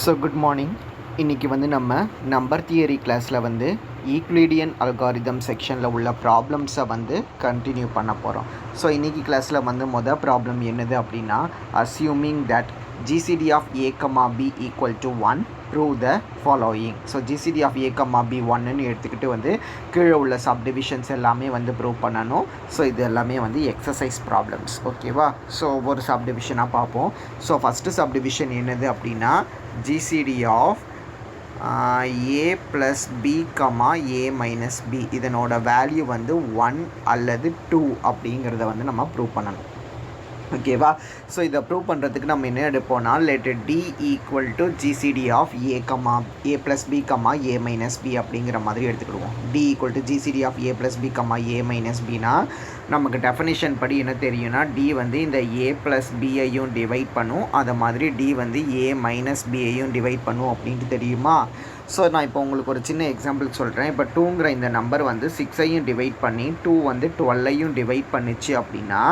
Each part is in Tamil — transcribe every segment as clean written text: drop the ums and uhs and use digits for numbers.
So good morning. இன்றைக்கி வந்து நம்ம நம்பர் தியரி கிளாஸில் வந்து ஈக்லிடியன் அல்காரிதம் செக்ஷனில் உள்ள ப்ராப்ளம்ஸை வந்து கண்டினியூ பண்ண போகிறோம். ஸோ இன்றைக்கி கிளாஸில் வந்து ப்ராப்ளம் என்னது அப்படின்னா, assuming that GCD of a comma b equal to 1 prove the following. So GCD of a comma b 1ன்னு எடுத்துக்கிட்டு வந்து கீழே உள்ள சப்டிவிஷன்ஸ் எல்லாமே வந்து ப்ரூவ் பண்ணணும். ஸோ இது எல்லாமே வந்து எக்ஸசைஸ் ப்ராப்ளம்ஸ், ஓகேவா? ஸோ ஒவ்வொரு சப்டிவிஷனாக பார்ப்போம். ஸோ ஃபஸ்ட்டு சப்டிவிஷன் என்னது அப்படின்னா, GCD of a plus b comma a minus b இதனோட வேல்யூ வந்து 1 அல்லது 2 அப்படிங்கிறத வந்து நம்ம ப்ரூவ் பண்ணணும், ஓகேவா? ஸோ இதை ப்ரூவ் பண்ணுறதுக்கு நம்ம என்ன எடுப்போம்னா, let d equal to GCD of a plus b comma a minus b அப்படிங்கிற மாதிரி எடுத்துக்கிடுவோம். D equal to GCD of a plus b comma a minus பினா நமக்கு டெஃபினிஷன் படி என்ன தெரியும்னா, டி வந்து இந்த ஏ ப்ளஸ் பியையும் டிவைட் பண்ணும், அதை மாதிரி டி வந்து ஏ மைனஸ் பியையும் டிவைட் பண்ணும் அப்படின்ட்டு தெரியுமா? ஸோ நான் இப்போ உங்களுக்கு ஒரு சின்ன எக்ஸாம்பிள் சொல்கிறேன். இப்போ 2ங்கிற இந்த நம்பர் வந்து 6ஐயும் டிவைட் பண்ணி 2 வந்து 12ஐயும் டிவைட் பண்ணிச்சு அப்படின்னா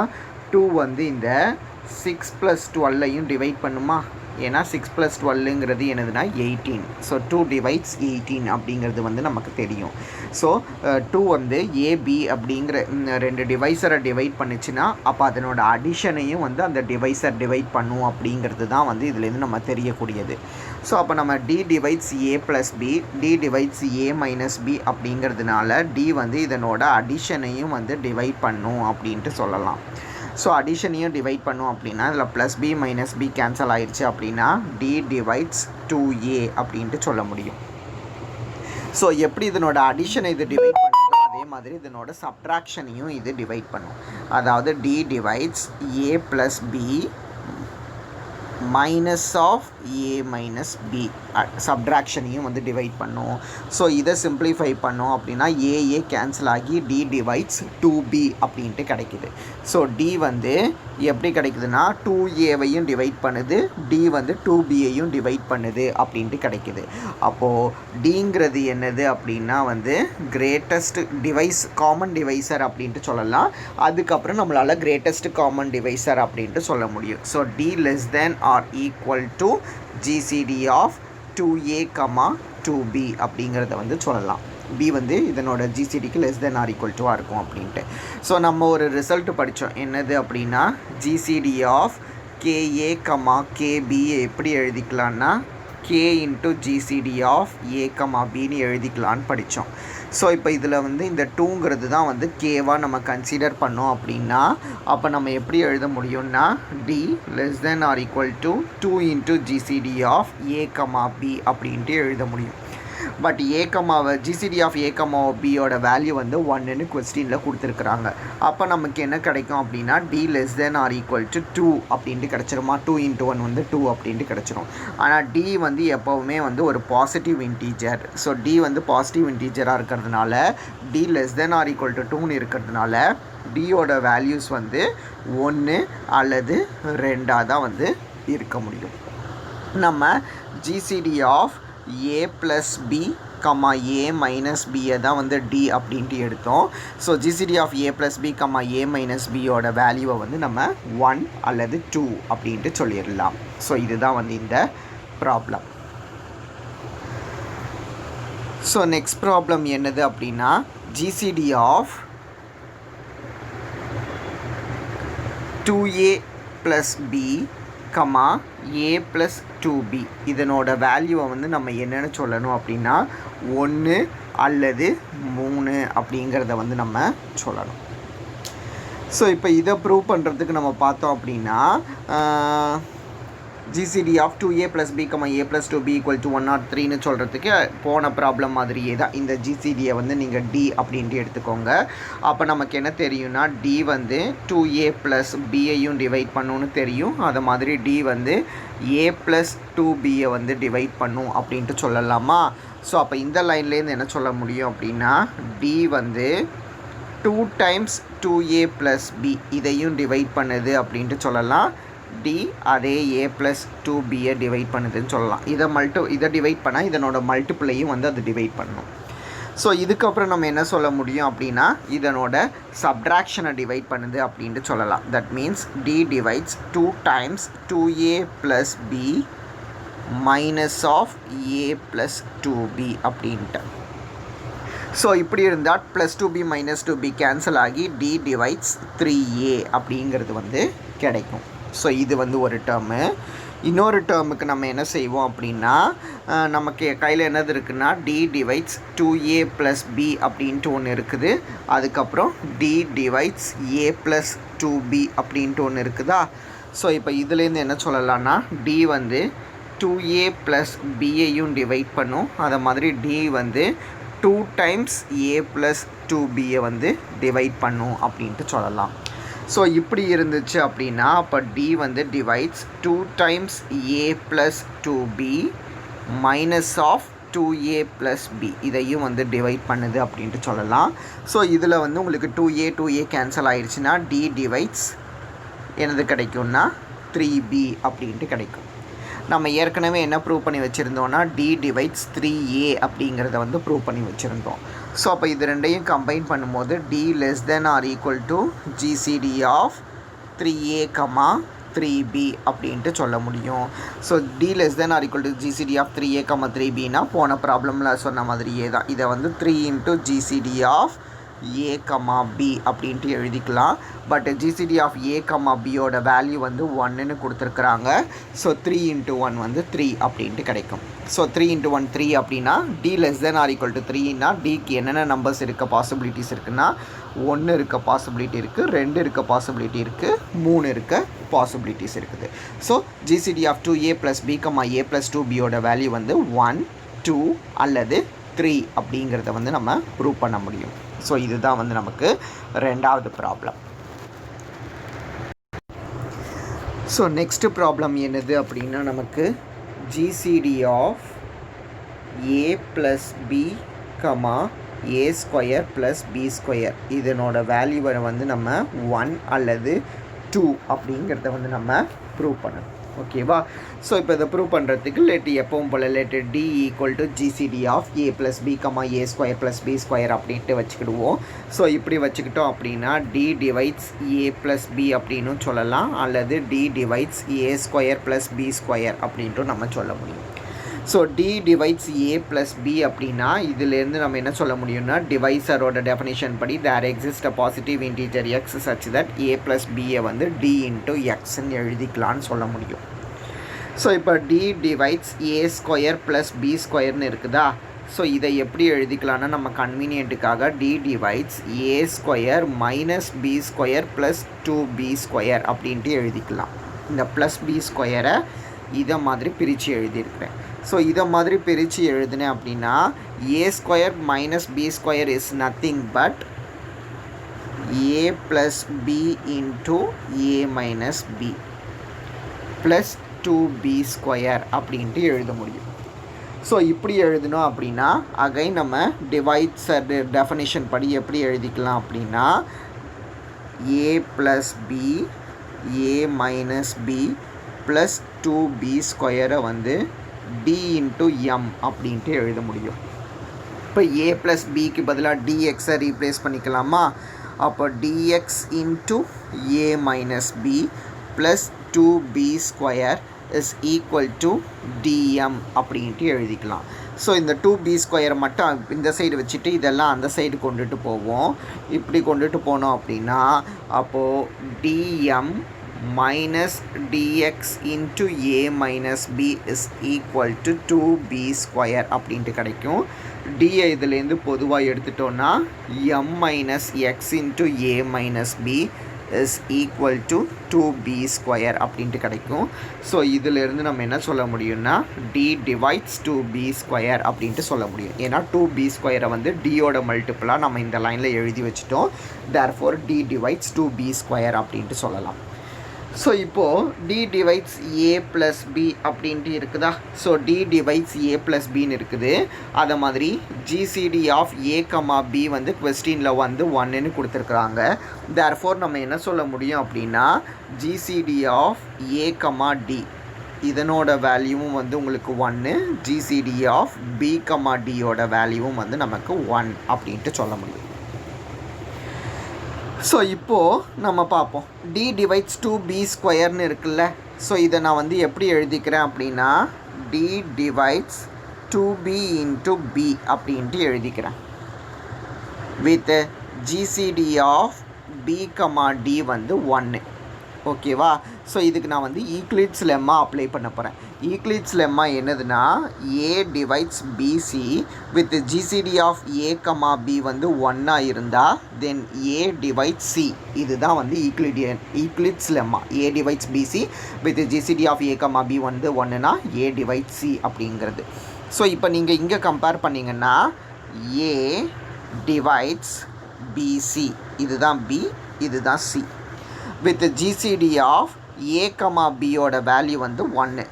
2 வந்து இந்த 6 + 12ஐயும் டிவைட் பண்ணுமா? ஏன்னா 6 + 12ங்கிறது என்னதுன்னா 18. ஸோ 2 டிவைட்ஸ் 18 அப்படிங்கிறது வந்து நமக்கு தெரியும். ஸோ 2 வந்து ஏபி அப்படிங்கிற ரெண்டு டிவைஸரை டிவைட் பண்ணிச்சுன்னா அப்போ அதனோட அடிஷனையும் வந்து அந்த டிவைஸர் டிவைட் பண்ணும் அப்படிங்கிறது தான் வந்து இதுலேருந்து நம்ம தெரியக்கூடியது. ஸோ அப்போ நம்ம D divides a plus B, d divides A minus B அப்படிங்கிறதுனால டி வந்து இதனோட அடிஷனையும் வந்து டிவைட் பண்ணும் அப்படின்ட்டு சொல்லலாம். ஸோ அடிஷனையும் டிவைட் பண்ணும் அப்படின்னா இதில் plus b minus b cancel ஆயிடுச்சு அப்படின்னா டி டிவைட்ஸ் 2a அப்படின்ட்டு சொல்ல முடியும். ஸோ எப்படி இதனோட அடிஷனை இது டிவைட் பண்ணுதோ அதே மாதிரி இதனோட சப்ட்ராக்ஷனையும் இது டிவைட் பண்ணும். அதாவது d divides a plus b minus of a minus b சப்ட்ராக்ஷனையும் வந்து டிவைட் பண்ணும். ஸோ இதை சிம்பிளிஃபை பண்ணோம் அப்படின்னா ஏஏ கேன்சல் ஆகி டி டிவைட்ஸ் 2b அப்படின்ட்டு கிடைக்குது. ஸோ டி வந்து எப்படி கிடைக்குதுன்னா 2aவையும் டிவைட் பண்ணுது, டி வந்து 2bயையும் டிவைட் பண்ணுது அப்படின்ட்டு கிடைக்குது. அப்போது டிங்கிறது என்னது அப்படின்னா வந்து கிரேட்டஸ்ட் டிவைஸ் காமன் டிவைசர் அப்படின்ட்டு சொல்லலாம். அதுக்கப்புறம் நம்மளால் கிரேட்டஸ்ட் காமன் டிவைசர் அப்படின்ட்டு சொல்ல முடியும். So d less than or equal to GCD of 2a, 2b அப்படிங்கிறத வந்து சொல்லலாம். b வந்து இதனோட ஜிசிடிக்கு லெஸ் தென் ஆர் ஈக்குவல் டுவாக இருக்கும் அப்படின்ட்டு. ஸோ நம்ம ஒரு ரிசல்ட் படித்தோம் என்னது அப்படின்னா, ஜிசிடி ஆஃப் கேஏ கேபி எப்படி எழுதிக்கலான்னா k இன்ட்டு ஜிசிடி ஆஃப் ஏ பின்னு எழுதிக்கலான்னு படித்தோம். ஸோ இப்போ இதில் வந்து இந்த 2ங்கிறது தான் வந்து கேவாக நம்ம கன்சிடர் பண்ணோம் அப்படின்னா அப்போ நம்ம எப்படி எழுத முடியும்னா d less than or equal to 2 into GCD of a b அப்படின்ட்டு எழுத முடியும். பட் ஜிசிடி ஆஃப் ஏ பியோட வேல்யூ வந்து 1ன்னு கொஸ்டினில் கொடுத்துருக்குறாங்க. அப்போ நமக்கு என்ன கிடைக்கும் அப்படின்னா d less than or equal to 2 அப்படின்ட்டு கிடச்சிருமா? 2 இன்ட்டு 1 வந்து 2 அப்படின்ட்டு கிடச்சிரும். ஆனால் டி வந்து எப்போவுமே வந்து ஒரு பாசிட்டிவ் இன்டீஜர். ஸோ டி வந்து பாசிட்டிவ் இன்டீஜராக இருக்கிறதுனால d less than or equal to 2ன்னு இருக்கிறதுனால டியோட வேல்யூஸ் வந்து 1 அல்லது 2ஆக தான் வந்து இருக்க முடியும். நம்ம GCD of a plus b a minus பியை தான் வந்து டி அப்படின்ட்டு எடுத்தோம். So GCD of a plus b a minus பியோட வேல்யூவை வந்து நம்ம 1 அல்லது 2 அப்படின்ட்டு சொல்லிடலாம். ஸோ இதுதான் வந்து இந்த ப்ராப்ளம். ஸோ நெக்ஸ்ட் ப்ராப்ளம் என்னது அப்படின்னா, GCD of 2a plus b a plus 2b இதனோட வேல்யூவை வந்து நம்ம என்னென்னு சொல்லணும் அப்படின்னா 1 அல்லது 3 அப்படிங்கிறத வந்து நம்ம சொல்லணும். ஸோ இப்போ இதை ப்ரூவ் பண்ணுறதுக்கு நம்ம பார்த்தோம் அப்படின்னா GCD of 2a plus b a plus 2b equal to 1 or 3ன்னு சொல்கிறதுக்கு போன ப்ராப்ளம் மாதிரியே தான் இந்த ஜிசிடியை வந்து நீங்கள் டி அப்படின்ட்டு எடுத்துக்கோங்க. அப்போ நமக்கு என்ன தெரியும்னா டி வந்து 2a ப்ளஸ் பியையும் டிவைட் பண்ணணும்னு தெரியும். அது மாதிரி டி வந்து a ப்ளஸ் 2bயை வந்து டிவைட் பண்ணும் அப்படின்ட்டு சொல்லலாமா? ஸோ அப்போ இந்த லைன்லேருந்து என்ன சொல்ல முடியும் அப்படின்னா டி வந்து 2 டைம்ஸ் 2a ப்ளஸ் பி இதையும் டிவைட் பண்ணுது அப்படின்ட்டு சொல்லலாம். டி அதே ஏ ப்ளஸ் 2bயை டிவைட் பண்ணுதுன்னு சொல்லலாம். இதை டிவைட் பண்ணால் இதனோட மல்டிப்ளையும் வந்து அது டிவைட் பண்ணணும். ஸோ இதுக்கப்புறம் நம்ம என்ன சொல்ல முடியும் அப்படின்னா இதனோட சப்ட்ராக்ஷனை டிவைட் பண்ணுது அப்படின்ட்டு சொல்லலாம். That means d divides 2 times 2a plus b minus of a plus 2b அப்படின்ட்டு. ஸோ இப்படி இருந்தால் plus 2b minus 2b cancel ஆகி d டிவைட்ஸ் 3a அப்படிங்கிறது வந்து கிடைக்கும். ஸோ இது வந்து ஒரு டேர்மு. இன்னொரு டேர்முக்கு நம்ம என்ன செய்வோம் அப்படின்னா, நமக்கு கையில் என்னது இருக்குன்னா d divides 2a plus b அப்படின்ட்டு ஒன்று இருக்குது. அதுக்கப்புறம் d divides a plus 2b அப்படின்ட்டு ஒன்று இருக்குதா. ஸோ இப்போ இதுலேருந்து என்ன சொல்லலாம்னா d வந்து 2a ப்ளஸ் bயையும் டிவைட் பண்ணும். அதை மாதிரி d வந்து 2 டைம்ஸ் a ப்ளஸ் 2bயை வந்து டிவைட் பண்ணும் அப்படின்ட்டு சொல்லலாம். ஸோ இப்படி இருந்துச்சு அப்படின்னா அப்போ d வந்து divides 2 times a plus 2b minus of 2a plus b இதையும் வந்து டிவைட் பண்ணுது அப்படின்ட்டு சொல்லலாம். ஸோ இதில் வந்து உங்களுக்கு 2a கேன்சல் ஆயிடுச்சுன்னா d டிவைட்ஸ் என்னது கிடைக்கும்னா 3b அப்படின்ட்டு கிடைக்கும். நம்ம ஏற்கனவே என்ன ப்ரூவ் பண்ணி வச்சுருந்தோன்னா d டிவைட்ஸ் 3a அப்படிங்கிறத வந்து ப்ரூவ் பண்ணி வச்சுருந்தோம். ஸோ அப்போ இது ரெண்டையும் கம்பைன் பண்ணும்போது d less than or equal to GCD of 3a, 3b அப்படின்ட்டு சொல்ல முடியும். So d less than or equal to GCD of 3a, 3bனா போன ப்ராப்ளமில் சொன்ன மாதிரியே தான். இதை வந்து 3 into GCD of a, b அப்படின்ட்டு எழுதிக்கலாம். பட் GCD ஆஃப் a, bயோட வேல்யூ வந்து 1ன்னு கொடுத்துருக்குறாங்க. ஸோ 3 இன்ட்டு 1 வந்து 3 அப்படின்ட்டு கிடைக்கும். ஸோ 3 இன்ட்டு 1 3 அப்படின்னா d less than or equal to 3னா டிக்கு என்னென்ன நம்பர்ஸ் இருக்க பாசிபிலிட்டிஸ் இருக்குன்னா 1 இருக்க பாசிபிலிட்டி இருக்குது, 2 இருக்க பாசிபிலிட்டி இருக்குது, 3 இருக்க பாசிபிலிட்டிஸ் இருக்குது. So GCD of 2a plus b, a plus 2bயோட வேல்யூ வந்து 1, 2 அல்லது 3 அப்படிங்கிறத வந்து நம்ம ப்ரூவ் பண்ண முடியும். ஸோ இதுதான் வந்து நமக்கு ரெண்டாவது ப்ராப்ளம். ஸோ நெக்ஸ்ட் ப்ராப்ளம் என்னது அப்படின்னா நமக்கு GCD of a plus b, a square plus b square இதனோட வேல்யூவை வந்து நம்ம 1 அல்லது 2 அப்படிங்கிறத வந்து நம்ம ப்ரூவ் பண்ணணும். ஓகேவா. ஸோ இப்போ இதை ப்ரூவ் பண்ணுறதுக்கு எப்பவும் போல் d equal to GCD of a plus b, a square plus b square அப்படின்ட்டு வச்சுக்கிடுவோம். ஸோ இப்படி வச்சுக்கிட்டோம் அப்படின்னா d divides a plus b அப்படின்னு சொல்லலாம், அல்லது d divides a square plus b square அப்படின்ட்டு நம்ம சொல்ல முடியும். So d divides a plus b அப்படின்னா இதிலேருந்து நம்ம என்ன சொல்ல முடியும்னா டிவைசரோட டெஃபினேஷன் படி there exist a positive integer x such that a plus பியை வந்து d இன்ட்டு எக்ஸ்ன்னு எழுதிக்கலான்னு சொல்ல முடியும். ஸோ இப்போ d divides a square plus b ஸ்கொயர்னு இருக்குதா. ஸோ இதை எப்படி எழுதிக்கலாம்னா நம்ம கன்வீனியன்ட்டுக்காக d divides a square minus b square plus 2b square அப்படின்ட்டு எழுதிக்கலாம். இந்த ப்ளஸ் b ஸ்கொயரை இதை மாதிரி பிரித்து எழுதியிருக்கிறேன். ஸோ இதை மாதிரி பிரித்து எழுதினேன் அப்படின்னா a square minus b square is nothing but a plus b into a minus b plus 2b square அப்படின்ட்டு எழுத முடியும். ஸோ இப்படி எழுதணும் அப்படின்னா அகைன் நம்ம டிவைட்ஸர் டெஃபினேஷன் படி எப்படி எழுதிக்கலாம் அப்படின்னா a plus b, a minus b plus 2b ஸ்கொயரை வந்து d இன்ட்டு m அப்படின்ட்டு எழுத முடியும். இப்போ a ப்ளஸ் பிக்கு பதிலாக dxஐ ரீப்ளேஸ் பண்ணிக்கலாமா. அப்போ dx into a minus b plus 2b square is equal to dm அப்படின்ட்டு எழுதிக்கலாம். ஸோ இந்த 2b ஸ்கொயர் மட்டும் இந்த சைடு வச்சுட்டு இதெல்லாம் அந்த சைடு கொண்டுட்டு போவோம். இப்படி கொண்டுட்டு போனோம் அப்படின்னா அப்போது dm minus dx into a minus b is equal to 2b square அப்படின்ட்டு கிடைக்கும். d இதிலேருந்து பொதுவாக எடுத்துட்டோன்னா m minus x into a minus b is equal to 2b square அப்படின்ட்டு கிடைக்கும். ஸோ இதிலேருந்து நம்ம என்ன சொல்ல முடியும்னா d divides 2b square அப்படின்ட்டு சொல்ல முடியும். ஏன்னா 2b ஸ்கொயரை வந்து dயோட மல்டிப்புளாக நம்ம இந்த லைனில் எழுதி வச்சுட்டோம். therefore d divides 2b square அப்படின்ட்டு சொல்லலாம். ஸோ இப்போது d divides a plus b அப்படின்ட்டு இருக்குதா. So d divides a plus பின்னு இருக்குது. அதை மாதிரி GCD ஆஃப் a, b வந்து கொஸ்டினில் வந்து 1ன்னு கொடுத்துருக்குறாங்க. தேர்ஃபோர் நம்ம என்ன சொல்ல முடியும் அப்படின்னா GCD ஆஃப் a, d இதனோட வேல்யூவும் வந்து உங்களுக்கு 1, GCD ஆஃப் b, dயோட வேல்யூவும் வந்து நமக்கு 1 அப்படின்ட்டு சொல்ல முடியும். ஸோ இப்போது நம்ம பார்ப்போம் d டிவைட்ஸ் 2b ஸ்கொயர்னு இருக்குல்ல. ஸோ இதை நான் வந்து எப்படி எழுதிக்கிறேன் அப்படின்னா D divides 2b into b அப்படின்ட்டு எழுதிக்கிறேன். With GCD of b, d வந்து 1. ஓகேவா? ஸோ இதுக்கு நான் வந்து ஈக்லிட்ஸ் லெம்மா அப்ளை பண்ண போகிறேன். ஈக்லிட்ஸ் லெம்மா என்னதுன்னா a divides PC with GCD of a, b வந்து 1 இருந்தால் தென் a டிவைட்ஸ் c. இதுதான் வந்து Euclid's lemma. a divides PC with GCD of a, b வந்து 1னா a டிவைட்ஸ் c அப்படிங்கிறது. ஸோ இப்போ நீங்கள் இங்கே கம்பேர் பண்ணிங்கன்னா a டிவைட்ஸ் பிசி, இதுதான் b, இதுதான் c. With GCD of a, bயோட வேல்யூ வந்து 1.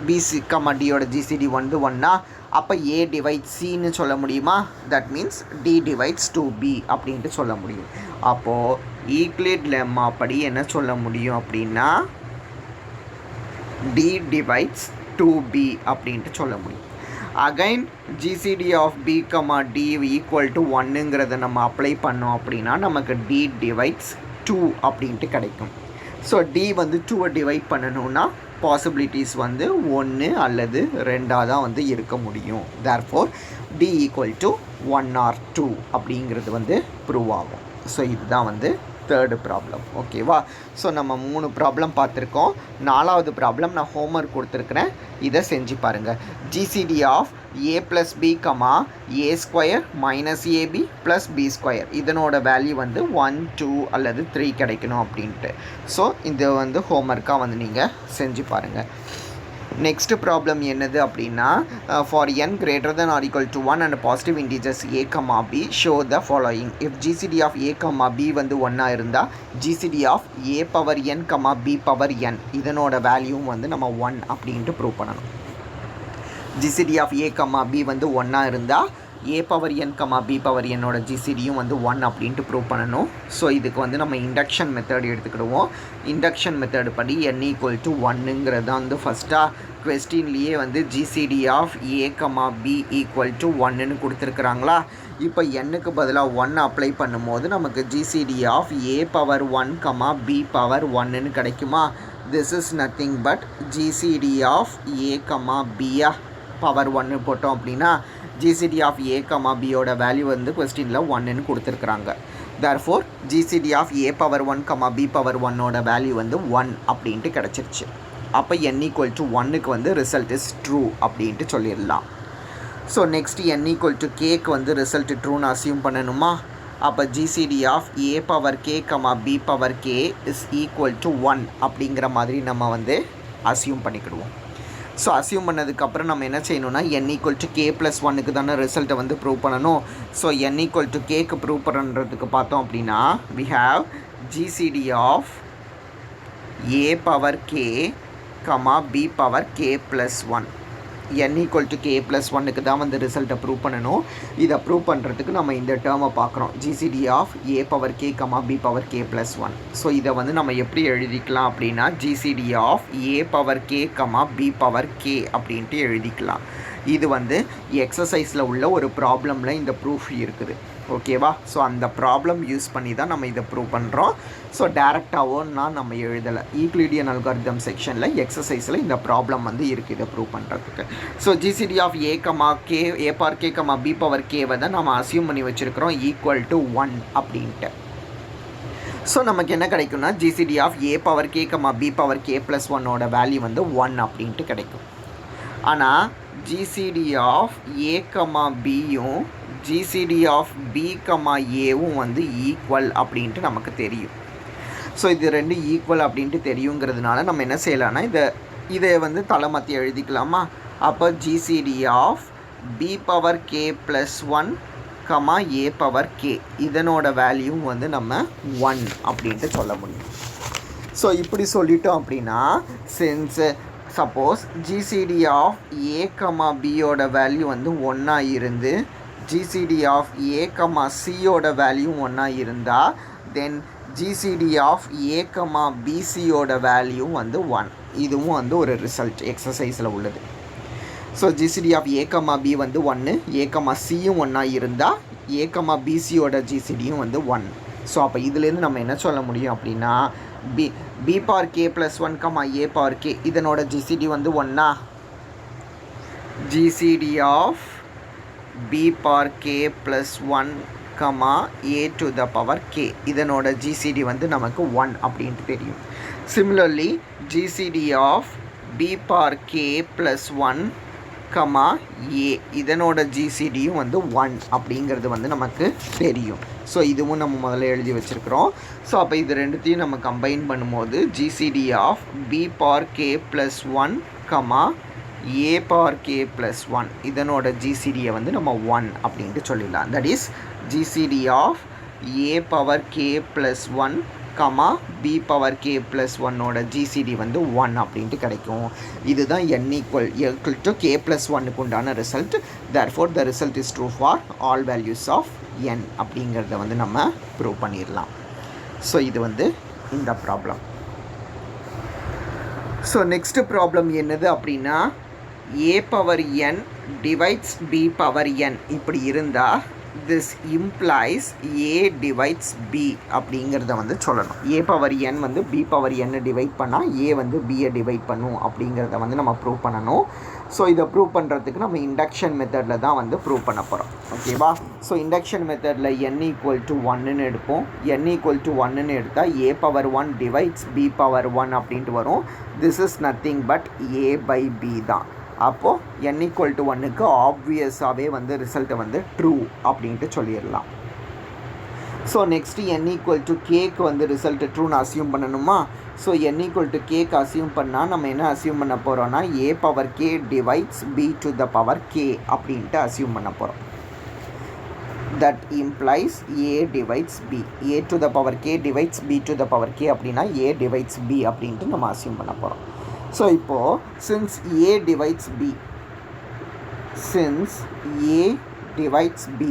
பிசி, டியோட ஜிசிடி வந்து 1னா அப்போ a டிவைட்ஸ் சின்னு சொல்ல முடியுமா? That means d divides 2b அப்படின்ட்டு சொல்ல முடியும். அப்போது ஈக்லிட் லெம்மா படி என்ன சொல்ல முடியும் அப்படின்னா d டிவைட்ஸ் 2b அப்படின்ட்டு சொல்ல முடியும். Again GCD of b, d equal to 1ங்கிறத நம்ம அப்ளை பண்ணோம் அப்படின்னா நமக்கு d டிவைட்ஸ் 2 அப்படின்ட்டு கிடைக்கும். ஸோ d வந்து 2வை டிவைட் பண்ணணுன்னா பாசிபிலிட்டிஸ் வந்து 1 அல்லது 2ஆக தான் வந்து இருக்க முடியும். Therefore d equal to 1 or 2 அப்படிங்கிறது வந்து ப்ரூவ் ஆகும். ஸோ இதுதான் வந்து தேர்டு ப்ராப்ளம். ஓகேவா? ஸோ நம்ம 3 ப்ராப்ளம் பார்த்துருக்கோம். 4வது ப்ராப்ளம் நான் ஹோம்ஒர்க் கொடுத்துருக்குறேன், இதை செஞ்சு பாருங்கள். GCD of a + b, a² - ab + b², இதனோட வேல்யூ வந்து 1, 2 அல்லது 3 கிடைக்கணும் அப்படின்ட்டு. ஸோ இது வந்து ஹோம்ஒர்க்காக வந்து நீங்கள் செஞ்சு பாருங்கள். நெக்ஸ்ட் ப்ராப்ளம் என்னது அப்படின்னா for n greater than or equal to 1 and positive integers a, b show the following. if GCD of a, b வந்து 1 இருந்தால் GCD of a power n, b power n இதனோட வேல்யூவும் வந்து நம்ம 1 அப்படின்ட்டு ப்ரூவ் பண்ணணும். GCD of a, b வந்து 1 இருந்தால் a power n, b power n ஜிசிடியும் வந்து 1 அப்படின்ட்டு ப்ரூவ் பண்ணணும். ஸோ இதுக்கு வந்து நம்ம இண்டக்ஷன் மெத்தட் எடுத்துக்கிடுவோம். இண்டக்ஷன் மெத்தடு படி n ஈக்குவல் டு 1ங்கிறது தான் வந்து ஃபஸ்ட்டாக கொஸ்டின்லேயே வந்து GCD of a, b equal to 1ன்னு கொடுத்துருக்குறாங்களா. இப்போ n-க்கு பதிலாக 1 அப்ளை பண்ணும்போது நமக்கு GCD of a power 1, b power 1ன்னு கிடைக்குமா? This is nothing but GCD of a, b power 1 போட்டோம் அப்படின்னா ஜிசிடி ஆஃப் a, bயோட வேல்யூ வந்து கொஸ்டினில் 1ன்னு கொடுத்துருக்குறாங்க. Therefore GCD of a power 1, b power 1 value வந்து 1 அப்படின்ட்டு கிடச்சிருச்சு. அப்போ n ஈக்குவல் டு 1க்கு வந்து ரிசல்ட் இஸ் ட்ரூ அப்படின்ட்டு சொல்லிடலாம். So next n equal to கேக்கு வந்து ரிசல்ட் ட்ரூன்னு அசியூம் பண்ணணுமா? அப்போ GCD of a power k, b power k is equal to 1 அப்படிங்கிற மாதிரி நம்ம வந்து அசியூம் பண்ணிக்கிடுவோம். ஸோ அசியூம் பண்ணதுக்கப்புறம் நம்ம என்ன செய்யணும்னா n ஈக்குவல் டு k + 1க்கு தானே ரிசல்ட்டை வந்து ப்ரூவ் பண்ணணும். ஸோ n ஈக்குவல் டு கேக்கு ப்ரூவ் பண்ணுறதுக்கு பார்த்தோம் அப்படின்னா we have GCD of a power k, b power k + 1. n equal to k + 1க்கு தான் வந்து ரிசல்ட்டை ப்ரூவ் பண்ணணும். இதை ப்ரூவ் பண்ணுறதுக்கு நம்ம இந்த டேர்மை பார்க்குறோம், GCD of a power k, b power k + 1. So இதை வந்து நம்ம எப்படி எழுதிக்கலாம் அப்படின்னா GCD of a power k, b power k அப்படின்ட்டு எழுதிக்கலாம். இது வந்து எக்ஸசைஸில் உள்ள ஒரு ப்ராப்ளமில் இந்த ப்ரூஃப் இருக்குது. ஓகேவா? ஸோ அந்த ப்ராப்ளம் யூஸ் பண்ணி தான் நம்ம இதை ப்ரூவ் பண்ணுறோம். ஸோ டேரெக்டாகவோன்னா நம்ம எழுதலை, ஈக்லிடியன் அல்காரிதம் செக்ஷனில் எக்ஸசைஸில் இந்த ப்ராப்ளம் வந்து இருக்குது இதை ப்ரூவ் பண்ணுறதுக்கு. So GCD of a, k, a power k, b power k தான் நம்ம அசியூம் பண்ணி வச்சுருக்கிறோம் ஈக்குவல் டு 1 அப்படின்ட்டு. ஸோ நமக்கு என்ன கிடைக்கும்னா GCD of a power k, b power k + 1 value வந்து 1 அப்படின்ட்டு கிடைக்கும். ஆனால் ஜிசிடி ஆஃப் a, bயும் ஜிசிடி ஆஃப் b, aவும் வந்து ஈக்குவல் அப்படின்ட்டு நமக்கு தெரியும். ஸோ இது ரெண்டு ஈக்குவல் அப்படின்ட்டு தெரியுங்கிறதுனால நம்ம என்ன செய்யலாம்னா இதை வந்து தலை மாற்றி எழுதிக்கலாமா? அப்போ GCD of b power k + 1, a power k இதனோட வேல்யூவும் வந்து நம்ம 1 அப்படின்ட்டு சொல்ல முடியும். ஸோ இப்படி சொல்லிட்டோம் அப்படின்னா since suppose GCD of a, bயோட வேல்யூ வந்து 1 இருந்து ஜிசிடி ஆஃப் a, cயோட வேல்யூ 1 இருந்தால் தென் ஜிசிடி ஆஃப் a, bcயோட வேல்யூ வந்து 1. இதுவும் வந்து ஒரு ரிசல்ட் எக்ஸசைஸில் உள்ளது. So GCD of a, b வந்து 1, a, cயும் 1 இருந்தால் a, bcயோட ஜிசிடியும் வந்து 1. ஸோ அப்போ இதுலேருந்து நம்ம என்ன சொல்ல முடியும் அப்படின்னா b power k + 1, a power k இதனோட ஜிசிடி வந்து 1. GCD of b bar k plus 1 comma a to the power k, இதனோட ஜிசிடி வந்து நமக்கு 1 அப்படின்ட்டு தெரியும். Similarly GCD of b bar k plus 1 comma a, இதனோட ஜிசிடியும் வந்து 1 அப்படிங்கிறது வந்து நமக்கு தெரியும். ஸோ இதுவும் நம்ம முதல்ல எழுதி வச்சுருக்கிறோம். ஸோ அப்போ இது ரெண்டுத்தையும் நம்ம கம்பைன் பண்ணும்போது GCD of b bar k plus 1 comma a bar k plus 1, இதனோட ஜிசிடியை வந்து நம்ம 1 அப்படின்ட்டு சொல்லிடலாம். That is GCD of a power k plus 1 comma b power k plus 1ஓட ஜிசிடி வந்து 1 அப்படின்ட்டு கிடைக்கும். இதுதான் n equal to k plus 1க்கு உண்டான result. Therefore the result is true for all values of n அப்படிங்கிறத வந்து நம்ம ப்ரூவ் பண்ணிடலாம். ஸோ இது வந்து இந்த ப்ராப்ளம். ஸோ நெக்ஸ்ட் ப்ராப்ளம் என்னது அப்படின்னா a power n divides b power n இப்படி இருந்தால் this implies a divides b அப்படிங்கிறத வந்து சொல்லணும். a பவர் n வந்து b பவர் n டிவைட் பண்ணால் a வந்து b-ஐ டிவைட் பண்ணும் அப்படிங்கிறத வந்து நம்ம ப்ரூவ் பண்ணணும். ஸோ இதை ப்ரூவ் பண்ணுறதுக்கு நம்ம இண்டக்ஷன் மெத்தடில் தான் வந்து ப்ரூவ் பண்ண போகிறோம். ஓகேவா? ஸோ இண்டக்ஷன் மெத்தடில் n ஈக்குவல் டு 1ன்னு எடுப்போம். n ஈக்குவல் டு 1ன்னு எடுத்தால் a power 1 divides b power 1 அப்படின்ட்டு வரும். This is nothing but a by b தான். அப்போது n ஈக்குவல் டு 1க்கு ஆப்வியஸாகவே வந்து ரிசல்ட்டை வந்து ட்ரூ அப்படின்ட்டு சொல்லிடலாம். So next n equal to கேக்கு வந்து ரிசல்ட்டு ட்ரூன்னு அசியூம் பண்ணணுமா? ஸோ n ஈக்குவல் டு கேக்கு அசியூம் பண்ணால் நம்ம என்ன அசியூம் பண்ண போகிறோன்னா a power k divides b to the power k அப்படின்ட்டு அசியூம் பண்ண போகிறோம். That implies a divides b, a to the power k divides b to the power k அப்படின்னா a டிவைட்ஸ் b அப்படின்ட்டு நம்ம அசியூம் பண்ண போகிறோம். ஸோ இப்போது since a divides b, since a divides b,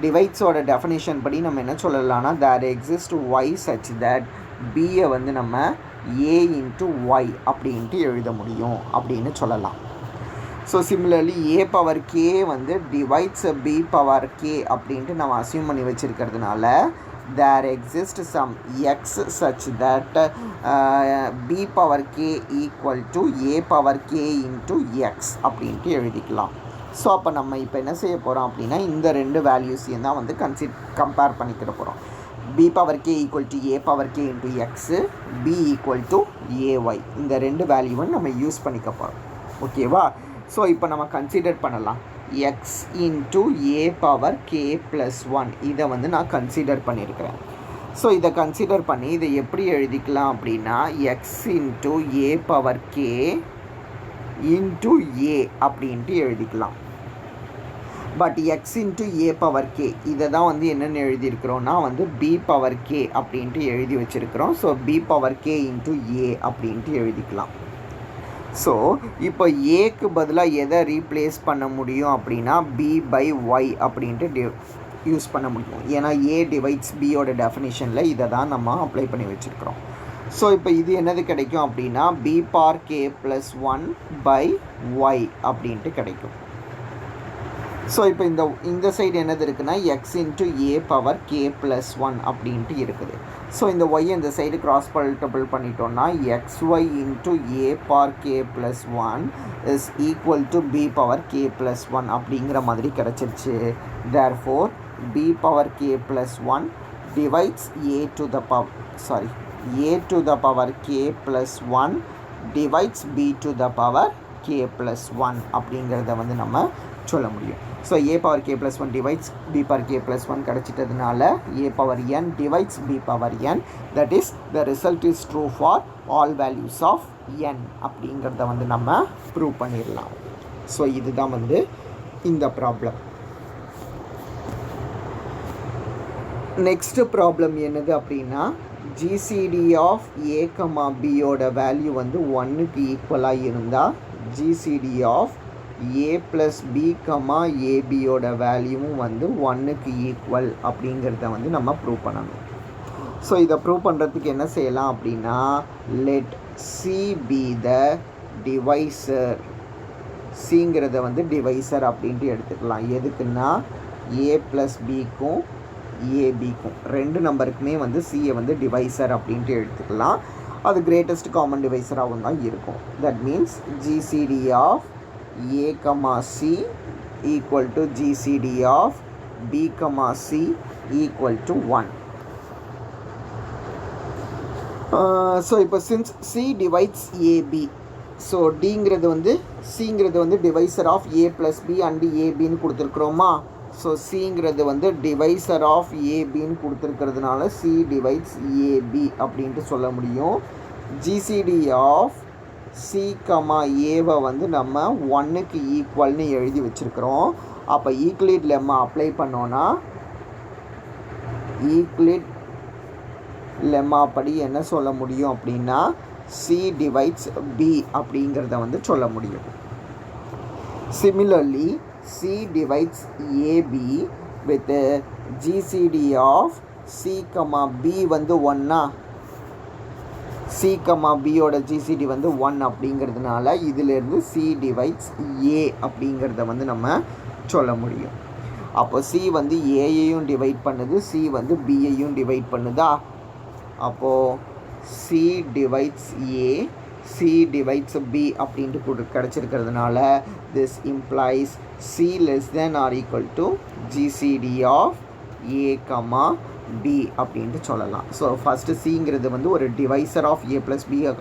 டிவைட்ஸோட டெஃபினேஷன் படி நம்ம என்ன சொல்லலாம்னா there exists y such that b-ஐ வந்து நம்ம a into y அப்படின்ட்டு எழுத முடியும் அப்படின்னு சொல்லலாம். So similarly a power k வந்து டிவைட்ஸ் b பவர் k அப்படின்ட்டு நம்ம அசியூம் பண்ணி வச்சுருக்கிறதுனால there exists some x such that b power k equal to a power k into x அப்படின்ட்டு எழுதிக்கலாம். ஸோ அப்போ நம்ம இப்போ என்ன செய்ய போகிறோம் அப்படின்னா இந்த ரெண்டு வேல்யூஸையும் தான் வந்து கம்பேர் பண்ணிக்கிற போகிறோம். b power k equal to a power k into x, b equal to ay, இந்த ரெண்டு வேல்யூவும் நம்ம யூஸ் பண்ணிக்க போகிறோம். ஓகேவா? ஸோ இப்போ நம்ம கன்சிடர் பண்ணலாம் x into a power k plus 1, இதை வந்து நான் கன்சிடர் பண்ணியிருக்கிறேன். ஸோ இதை கன்சிடர் பண்ணி இதை எப்படி எழுதிக்கலாம் அப்படின்னா x into a power k into a அப்படின்ட்டு எழுதிக்கலாம். But x into a power k இதை தான் வந்து என்னென்னு எழுதியிருக்கிறோன்னா வந்து b power k அப்படின்ட்டு எழுதி வச்சுருக்கிறோம். So b power k into a அப்படின்ட்டு எழுதிக்கலாம். ஸோ இப்போ ஏக்கு பதிலாக எதை ரீப்ளேஸ் பண்ண முடியும் அப்படின்னா b பை ஒய் அப்படின்ட்டு யூஸ் பண்ண முடியும். ஏன்னா a டிவைட்ஸ் பியோட டெஃபினேஷனில் இதை தான் நம்ம அப்ளை பண்ணி வச்சுருக்கிறோம். ஸோ இப்போ இது என்னது கிடைக்கும் அப்படின்னா b power k plus 1 by y அப்படின்ட்டு கிடைக்கும். ஸோ இப்போ இந்த சைடு என்னது இருக்குன்னா x into a power k plus 1 அப்படின்ட்டு இருக்குது. ஸோ இந்த ஒய் இந்த சைடு கிராஸ் மல்டிபிள் பண்ணிட்டோம்னா xy into a power k plus 1 is equal to b power k plus 1 அப்படிங்கிற மாதிரி கிடச்சிருச்சு. Therefore b power k plus 1 divides a to the power k plus 1 divides b to the power k plus 1 அப்படிங்கிறத வந்து நம்ம சொல்ல முடியும். So a power k plus 1 divides b power k plus 1 கிடச்சிட்டதுனால a power n divides b power n, that is the result is true for all values of n அப்படிங்கிறத வந்து நம்ம ப்ரூவ் பண்ணிடலாம். ஸோ இதுதான் வந்து இந்த ப்ராப்ளம். நெக்ஸ்ட் ப்ராப்ளம் என்னது அப்படின்னா ஜிசிடி ஆஃப் a, bயோட வேல்யூ வந்து 1க்கு ஈக்குவலாக இருந்தால் GCD of a plus b, abயோட வேல்யூவும் வந்து 1க்கு ஈக்குவல் அப்படிங்கிறத வந்து நம்ம ப்ரூவ் பண்ணணும். ஸோ இதை ப்ரூவ் பண்ணுறதுக்கு என்ன செய்யலாம் அப்படின்னா let see be the divisor, சிங்கிறத வந்து டிவைசர் அப்படின்ட்டு எடுத்துக்கலாம். எதுக்குன்னா a ப்ளஸ் பிக்கும் ஏபிக்கும் ரெண்டு நம்பருக்குமே வந்து சியை வந்து டிவைசர் அப்படின்ட்டு எடுத்துக்கலாம். அது கிரேட்டஸ்ட் காமன் டிவைசராகவும் தான் இருக்கும். That means GCD of a comma c equal to GCD of b comma c equal to 1. So இப்போ since c divides ab, so டிங்கிறது வந்து சிங்கிறது வந்து divisor of a + b and ஏபின்னு கொடுத்துருக்குறோமா. ஸோ சிங்கிறது வந்து டிவைசர் ஆஃப் ஏபின்னு கொடுத்துருக்கிறதுனால c divides ab அப்படின்ட்டு சொல்ல முடியும். ஜிசிடி ஆஃப் c, ஏவை வந்து நம்ம 1க்கு ஈக்குவல்னு எழுதி வச்சுருக்கிறோம். அப்போ ஈக்லிட் லெம்மா அப்ளை பண்ணோன்னா ஈக்லிட் லெம்மா படி என்ன சொல்ல முடியும் அப்படின்னா c divides b அப்படிங்கிறத வந்து சொல்ல முடியும். Similarly c divides ab with GCD of c, b வந்து 1 c, bயோட GCD வந்து 1 அப்படிங்கிறதுனால இதிலேருந்து c divides a அப்படிங்கிறத வந்து நம்ம சொல்ல முடியும். அப்போ c வந்து ஏயையும் டிவைட் பண்ணுது, c வந்து பியையும் டிவைட் பண்ணுதா. அப்போது c divides a, c divides b அப்படின்ட்டு கிடச்சிருக்கிறதுனால this implies c less than or equal to GCD of a, b அப்படின்ட்டு சொல்லலாம். ஸோ ஃபஸ்ட்டு சிங்கிறது வந்து ஒரு divisor of a + b, a,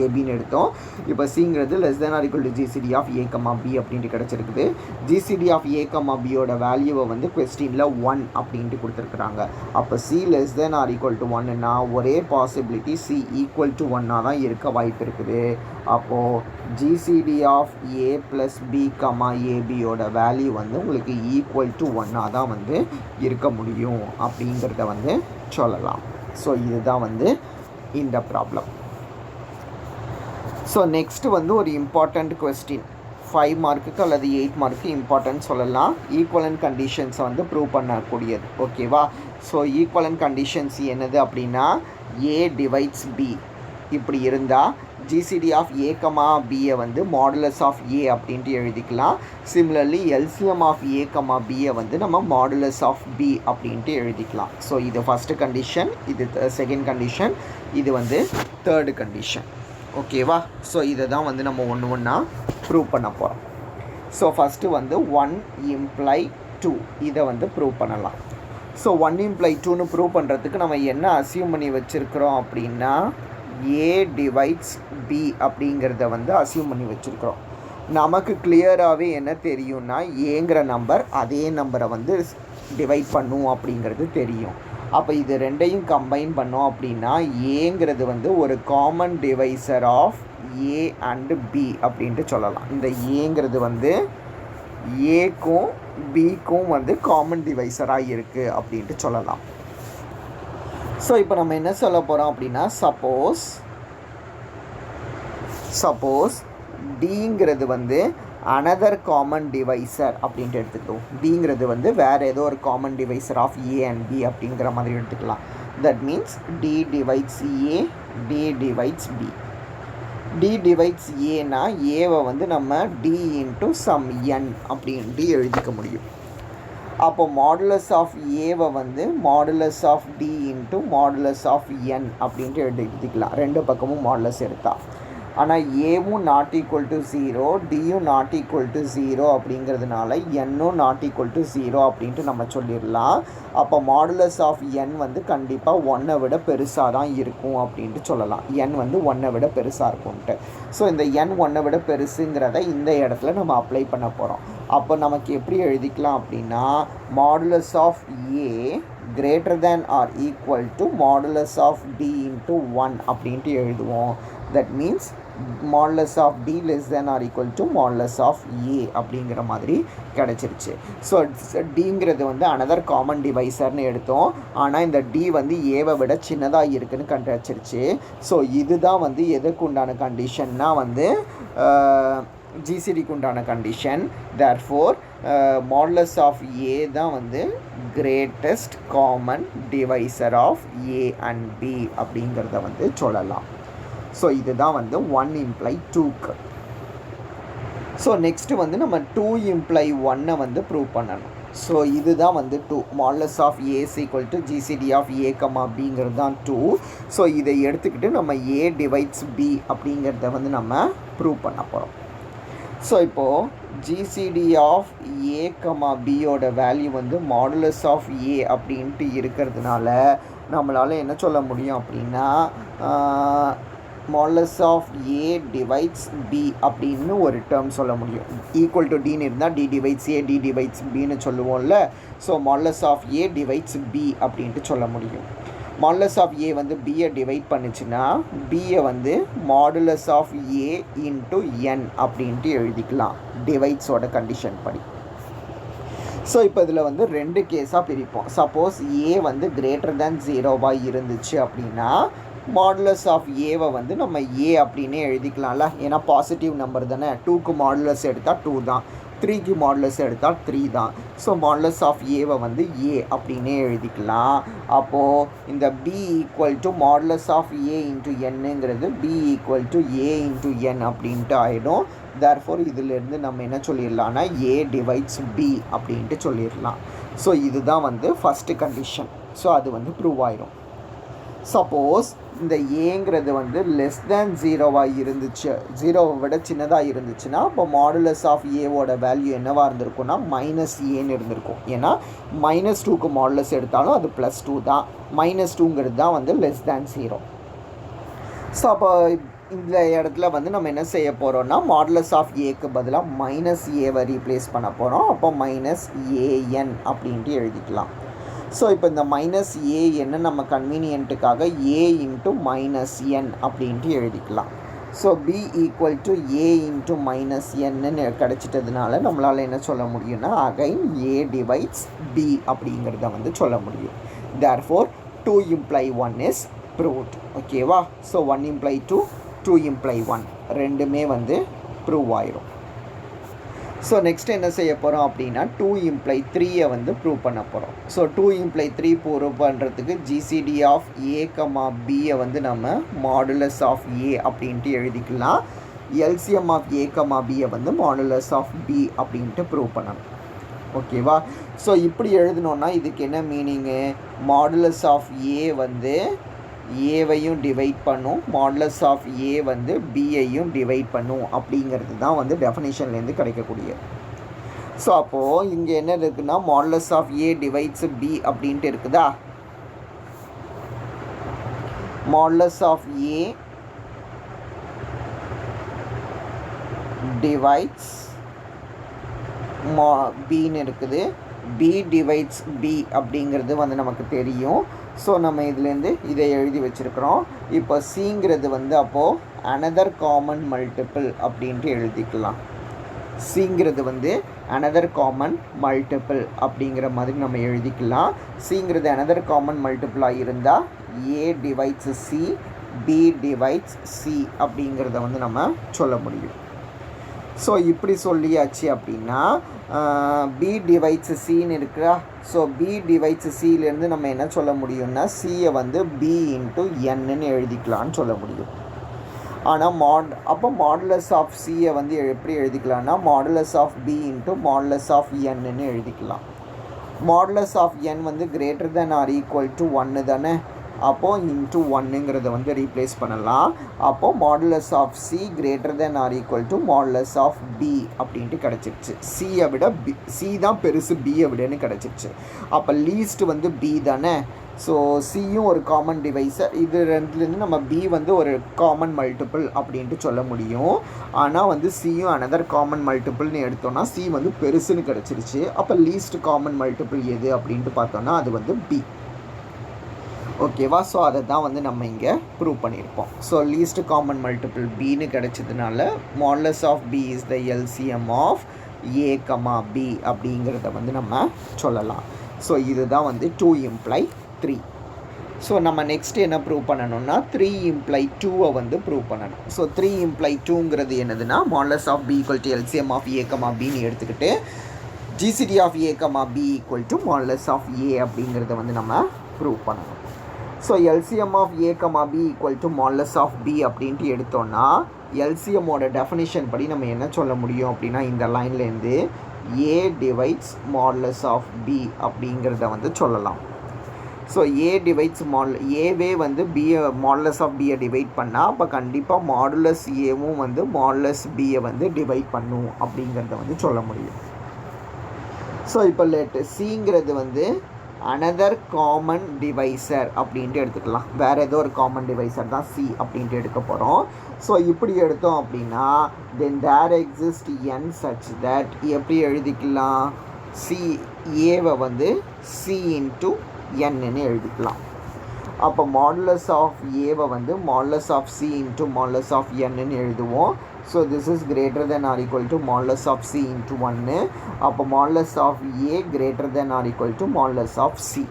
ஏபின்னு எடுத்தோம். இப்போ சிங்கிறது less than or equal to GCD of a, b அப்படின்ட்டு கிடச்சிருக்குது. GCD ஆஃப் a, bயோட வேல்யூவை வந்து கொஸ்டினில் 1 அப்படின்ட்டு கொடுத்துருக்குறாங்க. அப்போ c less than or equal to 1ன்னா ஒரே பாசிபிலிட்டி c ஈக்குவல் டு 1 தான் இருக்க வாய்ப்பு இருக்குது. அப்போது GCD ஆஃப் a + b, ஏபியோட வேல்யூ வந்து உங்களுக்கு ஈக்குவல் டு 1 தான் வந்து இருக்க முடியும் அப்படிங்கிறத வந்து சொல்லலாம். ஸோ இதுதான் வந்து இந்த ப்ராப்ளம். ஸோ நெக்ஸ்ட்டு வந்து ஒரு இம்பார்ட்டண்ட் கொஸ்டின் 5 மார்க்குக்கு அல்லது 8 மார்க்கு இம்பார்ட்டன்ட் சொல்லலாம். ஈக்குவலன்ட் கண்டிஷன்ஸை வந்து ப்ரூவ் பண்ணக்கூடியது. ஓகேவா. ஸோ ஈக்குவலன்ட் கண்டிஷன்ஸ் என்னது அப்படின்னா a divides b இப்படி இருந்தால் GCD ஆஃப் a, bயை வந்து மாடுலஸ் ஆஃப் a அப்படின்ட்டு எழுதிக்கலாம். சிமிலர்லி எல்சிஎம் ஆஃப் a, bயை வந்து நம்ம மாடுலஸ் ஆஃப் b அப்படின்ட்டு எழுதிக்கலாம். ஸோ இது ஃபஸ்ட்டு கண்டிஷன், இது செகண்ட் கண்டிஷன், இது வந்து தேர்டு கண்டிஷன். ஓகேவா. ஸோ இதை தான் வந்து நம்ம ஒன்றா ப்ரூவ் பண்ண போகிறோம். ஸோ ஃபஸ்ட்டு வந்து 1 imply 2 இதை வந்து ப்ரூவ் பண்ணலாம். ஸோ 1 imply 2ன்னு ப்ரூவ் பண்ணுறதுக்கு நம்ம என்ன அசியூம் பண்ணி வச்சுருக்கிறோம் அப்படின்னா a divides b அப்படிங்கிறத வந்து அசியூம் பண்ணி வச்சுருக்கிறோம். நமக்கு கிளியராகவே என்ன தெரியும்னா ஏங்கிற நம்பர் அதே நம்பரை வந்து டிவைட் பண்ணும் அப்படிங்கிறது தெரியும். அப்போ இது ரெண்டையும் கம்பைன் பண்ணோம் அப்படின்னா ஏங்கிறது வந்து ஒரு common divisor of a and b அப்படின்ட்டு சொல்லலாம். இந்த ஏங்கிறது வந்து ஏக்கும் பிக்கும் வந்து காமன் டிவைசராக இருக்குது அப்படின்ட்டு சொல்லலாம். ஸோ இப்போ நம்ம என்ன சொல்ல போகிறோம் அப்படின்னா சப்போஸ் டிங்கிறது வந்து அனதர் காமன் டிவைசர் அப்படின்ட்டு எடுத்துக்கிட்டோம். டிங்கிறது வந்து வேறு ஏதோ ஒரு common divisor of a and b அப்படிங்கிற மாதிரி எடுத்துக்கலாம். That means d divides a, d divides b. D divides ஏனா ஏவை வந்து நம்ம டி இன்ட்டு சம் என் அப்படின்ட்டு எழுதிக்க முடியும். அப்போ மாடுலஸ் ஆஃப் ஏவை வந்து modulus of d into modulus of n அப்படின்ட்டு எடுத்துக்கலாம். ரெண்டு பக்கமும் மாடுலஸ் எடுத்தா. ஆனால் ஏவும் நாட் ஈக்குவல் டு 0, டியும் நாட் ஈக்குவல் டு 0 அப்படிங்கிறதுனால என்னும் நாட் ஈக்குவல் டு 0 அப்படின்ட்டு நம்ம சொல்லிடலாம். அப்போ மாடுலஸ் ஆஃப் என் வந்து கண்டிப்பாக 1 விட பெருசாக தான் இருக்கும் அப்படின்ட்டு சொல்லலாம். என் வந்து 1 விட பெருசாக இருக்கும்ன்ட்டு. ஸோ இந்த என் 1 விட பெருசுங்கிறத இந்த இடத்துல நம்ம அப்ளை பண்ண போகிறோம். அப்போ நமக்கு எப்படி எழுதிக்கலாம் அப்படின்னா modulus of a greater than or equal to modulus of d into 1 அப்படின்ட்டு எழுதுவோம். that means modulus of d less than or equal to modulus of a அப்படிங்கிற மாதிரி கிடச்சிருச்சு. ஸோ டிங்கிறது வந்து அனதர் காமன் டிவைசர்னு எடுத்தோம். ஆனால் இந்த டி வந்து ஏவை விட சின்னதாக இருக்குதுன்னு கிடச்சிருச்சு. ஸோ இதுதான் வந்து எதுக்கு உண்டான கண்டிஷன்னா வந்து ஜிசிடிக்கு உண்டான கண்டிஷன். தேர்ஃபோர் மாடுலஸ் ஆஃப் ஏ தான் வந்து greatest common divisor of a and b அப்படிங்கிறத வந்து சொல்லலாம். ஸோ இதுதான் வந்து 1 imply 2க்கு. ஸோ நெக்ஸ்ட்டு வந்து நம்ம 2 imply 1 வந்து ப்ரூவ் பண்ணணும். ஸோ இதுதான் வந்து 2 modulus of a is equal to GCD of a comma பிங்கிறது தான் 2. ஸோ இதை எடுத்துக்கிட்டு நம்ம ஏ டிவைட்ஸ் பி அப்படிங்கிறத வந்து நம்ம ப்ரூவ் பண்ண போகிறோம். ஸோ இப்போது ஜிசிடி ஆஃப் ஏ கமா பியோட வேல்யூ வந்து மாடுலஸ் ஆஃப் ஏ அப்படின்ட்டு இருக்கிறதுனால நம்மளால் என்ன சொல்ல முடியும் அப்படின்னா modulus of a divides b அப்படின்னு ஒரு டேர்ம் சொல்ல முடியும். ஈக்குவல் டு டின்னு இருந்தால் d divides a d divides பின்னு சொல்லுவோம்ல. So modulus of a divides b அப்படின்ட்டு சொல்ல முடியும். மாடுலஸ் ஆஃப் ஏ வந்து பியை டிவைட் பண்ணிச்சுன்னா பியை வந்து modulus of a into n அப்படின்ட்டு எழுதிக்கலாம் டிவைட்ஸோட கண்டிஷன் படி. ஸோ இப்போ இதில் வந்து 2 கேஸாக பிரிப்போம். சப்போஸ் ஏ வந்து கிரேட்டர் தேன் 0வாக இருந்துச்சு அப்படின்னா மாடுலஸ் ஆஃப் ஏவை வந்து நம்ம ஏ அப்படின்னே எழுதிக்கலாம்ல. ஏன்னா பாசிட்டிவ் நம்பர் தானே. 2க்கு மாடுலஸ் எடுத்தால் 2 தான், 3க்கு மாடுலஸ் எடுத்தால் 3 தான். ஸோ மாடுலஸ் ஆஃப் ஏவை வந்து ஏ அப்படின்னே எழுதிக்கலாம். அப்போது இந்த b equal to modulus of a into என்னங்கிறது b equal to a into n அப்படின்ட்டு ஆகிடும். தேர்ஃபோர் இதிலேருந்து நம்ம என்ன சொல்லிடலாம்னா ஏ டிவைட்ஸ் பி அப்படின்ட்டு சொல்லிடலாம். ஸோ இதுதான் வந்து ஃபஸ்ட்டு கண்டிஷன். ஸோ அது வந்து ப்ரூவ் ஆயிடும். சப்போஸ் இந்த ஏங்கிறது வந்து லெஸ் தேன் 0வாக இருந்துச்சு, 0வை விட சின்னதாக இருந்துச்சுன்னா இப்போ மாடுலஸ் ஆஃப் ஏவோட வேல்யூ என்னவாக இருந்திருக்கும்னா மைனஸ் ஏன்னு இருந்திருக்கும். ஏன்னா -2க்கு மாடுலஸ் எடுத்தாலும் அது +2 தான். -2ங்கிறது தான் வந்து லெஸ் தேன் 0. ஸோ அப்போ இந்த இடத்துல வந்து நம்ம என்ன செய்ய போகிறோம்னா மாடுலஸ் ஆஃப் ஏக்கு பதிலாக மைனஸ் ஏவை ரீப்ளேஸ் பண்ண போகிறோம். அப்போ -AN அப்படின்ட்டு எழுதிக்கலாம். ஸோ இப்போ இந்த -A என்ன நம்ம கன்வீனியன்ட்டுக்காக A இன்ட்டு -N அப்படின்ட்டு எழுதிக்கலாம். So B equal to A into -Nன்னு கிடச்சிட்டதுனால நம்மளால் என்ன சொல்ல முடியும்னா அகைன் A டிவைட்ஸ் B அப்படிங்கிறத வந்து சொல்ல முடியும். Therefore 2 imply 1 is proved. ஓகேவா? ஸோ 1 imply 2, 2 imply 1 ரெண்டுமே வந்து ப்ரூவ் ஆயிரும். ஸோ நெக்ஸ்ட் என்ன செய்ய போகிறோம் அப்படின்னா 2 imply 3 வந்து ப்ரூவ் பண்ண போகிறோம். ஸோ 2 imply 3 ப்ரூவ் பண்ணுறதுக்கு ஜிசிடி ஆஃப் ஏ கமா பியை வந்து நம்ம மாடுலஸ் ஆஃப் ஏ அப்படின்ட்டு எழுதிக்கலாம். எல்சிஎம் ஆஃப் ஏ கமா பியை வந்து மாடுலஸ் ஆஃப் பி அப்படின்ட்டு ப்ரூவ் பண்ணணும். ஓகேவா? ஸோ இப்படி எழுதணுன்னா இதுக்கு என்ன மீனிங்கு? மாடுலஸ் ஆஃப் ஏ வந்து ஏவையும் டிவைட் பண்ணும், மாடுலஸ் ஆஃப் ஏ வந்து பியையும் டிவைட் பண்ணும் அப்படிங்கிறது தான் வந்து டெஃபினேஷன்லேருந்து கிடைக்கக்கூடிய. ஸோ அப்போது இங்கே என்ன இருக்குன்னா modulus of a divides b அப்படின்ட்டு இருக்குதா? மாடுலஸ் ஆஃப் ஏ டிவைட்ஸ் பின்னு இருக்குது. பி டிவைட்ஸ் பி அப்படிங்கிறது வந்து நமக்கு தெரியும். ஸோ நம்ம இதுலேருந்து இதை எழுதி வச்சுருக்கிறோம். இப்போ சிங்கிறது வந்து அப்போது அனதர் காமன் மல்டிபிள் அப்படின்ட்டு எழுதிக்கலாம். சிங்கிறது வந்து அனதர் காமன் மல்டிபிள் அப்படிங்கிற மாதிரி நம்ம எழுதிக்கலாம். சிங்கிறது அனதர் காமன் மல்டிபிளாக இருந்தால் a divides c, b divides c அப்படிங்கிறத வந்து நம்ம சொல்ல முடியும். ஸோ இப்படி சொல்லியாச்சு அப்படின்னா பி டிவைட்ஸ் சின்னு இருக்குதா? ஸோ பி டிவைட்ஸ் சியிலேருந்து நம்ம என்ன சொல்ல முடியும்னா சியை வந்து பி இன்ட்டு என்னன்னு எழுதிக்கலான்னு சொல்ல முடியும். ஆனால் அப்போ மாடுலஸ் ஆஃப் சியை வந்து எப்படி எழுதிக்கலாம்னா modulus of b into modulus of என்னன்னு எழுதிக்கலாம். மாடுலஸ் ஆஃப் என் வந்து greater than or equal to 1 தானே. அப்போது இன்ட்டு 1ங்கிறத வந்து ரீப்ளேஸ் பண்ணலாம். அப்போது modulus of c greater than or equal to modulus of b அப்படின்ட்டு கிடச்சிருச்சு. சியை விட பி, சி தான் பெருசு பியை விடன்னு கிடச்சிருச்சு. அப்போ லீஸ்ட் வந்து பி தானே. ஸோ சியும் ஒரு காமன் டிவைஸர். இது ரெண்டுலேருந்து நம்ம பி வந்து ஒரு காமன் மல்டிபிள் அப்படின்ட்டு சொல்ல முடியும். ஆனால் வந்து சியும் அனதர் காமன் மல்டிபிள்னு எடுத்தோன்னா சி வந்து பெருசுன்னு கிடச்சிருச்சு. அப்போ லீஸ்ட் காமன் மல்டிபிள் எது அப்படின்ட்டு பார்த்தோன்னா அது வந்து பி. ஓகேவா? ஸோ அதை தான் வந்து நம்ம இங்கே ப்ரூவ் பண்ணியிருப்போம். ஸோ லீஸ்ட் காமன் மல்டிபிள் பின்னு கிடச்சதுனால modulus of b is the LCM of a comma b அப்படிங்கிறத வந்து நம்ம சொல்லலாம். ஸோ இதுதான் வந்து 2 imply 3. ஸோ நம்ம நெக்ஸ்ட் என்ன ப்ரூவ் பண்ணணும்னா 3 imply 2 வந்து ப்ரூவ் பண்ணணும். ஸோ 3 imply 2ங்கிறது என்னதுன்னா modulus of b equal to LCM of a comma பின்னு எடுத்துக்கிட்டு GCD of a comma b equal to modulus of a அப்படிங்கிறத வந்து நம்ம ப்ரூவ் பண்ணணும். So LCM of a comma b equal to modulus of b அப்படின்ட்டு எடுத்தோன்னா எல்சிஎம்மோட டெஃபினிஷன் படி நம்ம என்ன சொல்ல முடியும் அப்படின்னா இந்த லைன்லேருந்து ஏ டிவைட்ஸ் மாடுலஸ் ஆஃப் பி அப்படிங்கிறத வந்து சொல்லலாம். ஸோ ஏ டிவைட்ஸ் ஏவே வந்து பியை மாடுலஸ் ஆஃப் பியை டிவைட் பண்ணால் அப்போ கண்டிப்பாக மாடுலஸ் ஏவும் வந்து மாடுலஸ் பியை வந்து டிவைட் பண்ணும் அப்படிங்கிறத வந்து சொல்ல முடியும். ஸோ இப்போ சிங்கிறது வந்து அனதர் காமன் டிவைசர் அப்படின்ட்டு எடுத்துக்கலாம். வேறு ஏதோ ஒரு காமன் டிவைசர் தான் சி அப்படின்ட்டு எடுக்க போகிறோம். ஸோ இப்படி எடுத்தோம் அப்படின்னா then there exist n such that எப்படி எழுதிக்கலாம், சி ஏவை வந்து சி இன்ட்டு என்னன்னு எழுதிக்கலாம். அப்போ மாடுலஸ் ஆஃப் ஏவை வந்து modulus of c into modulus of என்னன்னு எழுதுவோம். So this is greater than or equal to modulus of c into 1. அப்போ modulus of a greater than or equal to modulus of c.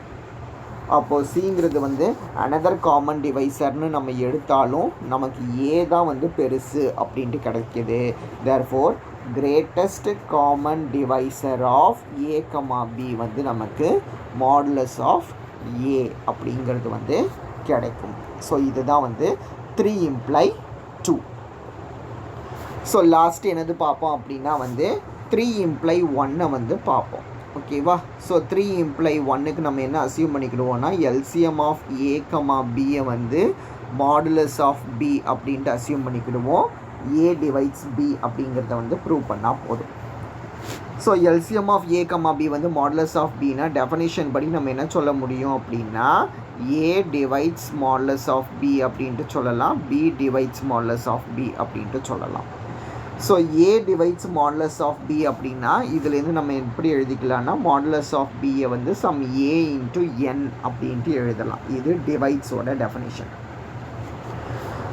அப்போது சிங்கிறது வந்து அனதர் காமன் டிவைசர்னு நம்ம எடுத்தாலும் நமக்கு ஏ தான் வந்து பெருசு அப்படின்ட்டு கிடைக்கிது. Therefore greatest common divisor of a comma b வந்து நமக்கு மாடுலஸ் ஆஃப் ஏ அப்படிங்கிறது வந்து கிடைக்கும். ஸோ இதுதான் வந்து 3 இம்ப்ளை 2. ஸோ லாஸ்ட் என்னது பார்ப்போம் அப்படின்னா வந்து 3 இம்ப்ளை 1 வந்து பார்ப்போம். ஓகேவா? ஸோ 3 இம்ப்ளை 1க்கு நம்ம என்ன அசியூம் பண்ணிக்கிடுவோம்னா எல்சிஎம் ஆஃப் ஏ கமா பியை வந்து மாடுலஸ் ஆஃப் பி அப்படின்ட்டு அசியூம் பண்ணிக்கிடுவோம். ஏ டிவைட்ஸ் பி அப்படிங்கிறத வந்து ப்ரூவ் பண்ணால் போதும். So LCM of a comma b வந்து மாடுலஸ் ஆஃப் பின்னா டெஃபனிஷன் படி நம்ம என்ன சொல்ல முடியும் அப்படின்னா a divides modulus of b அப்படின்ட்டு சொல்லலாம், b divides modulus of b அப்படின்ட்டு சொல்லலாம். So a divides modulus of b அப்படின்னா இதுலேருந்து நம்ம எப்படி எழுதிக்கலாம்னா மாடுலஸ் ஆஃப் பியை வந்து சம் ஏ இன்ட்டு என் அப்படின்ட்டு எழுதலாம். இது டிவைட்ஸோட டெஃபனிஷன்.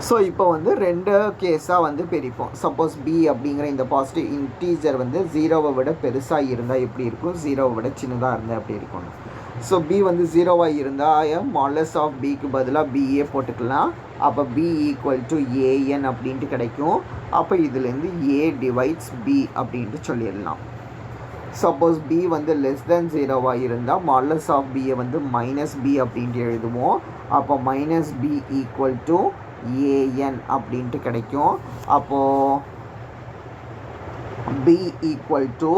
ஸோ இப்போ வந்து 2 கேஸாக வந்து பிரிப்போம். சப்போஸ் பி அப்படிங்கிற இந்த பாசிட்டிவ் இன்டீஜர் வந்து 0வை விட பெருசாக இருந்தால் எப்படி இருக்கும், 0வை விட சின்னதாக இருந்தால் எப்படி இருக்கும். ஸோ பி வந்து 0வாக இருந்தால் மாடுலஸ் ஆஃப் பிக்கு பதிலாக பிஏ போட்டுக்கலாம். அப்போ பி ஈக்குவல் டு ஏஎன் அப்படின்ட்டு கிடைக்கும். அப்போ இதுலேருந்து ஏ டிவைட்ஸ் பி அப்படின்ட்டு சொல்லிடலாம். சப்போஸ் பி வந்து லெஸ் தென் 0வாக இருந்தால் மாடுலஸ் ஆஃப் பியை வந்து மைனஸ் பி அப்படின்ட்டு எழுதுவோம். அப்போ minus b equal to a n அப்படின்ட்டு கிடைக்கும். அப்போது b equal to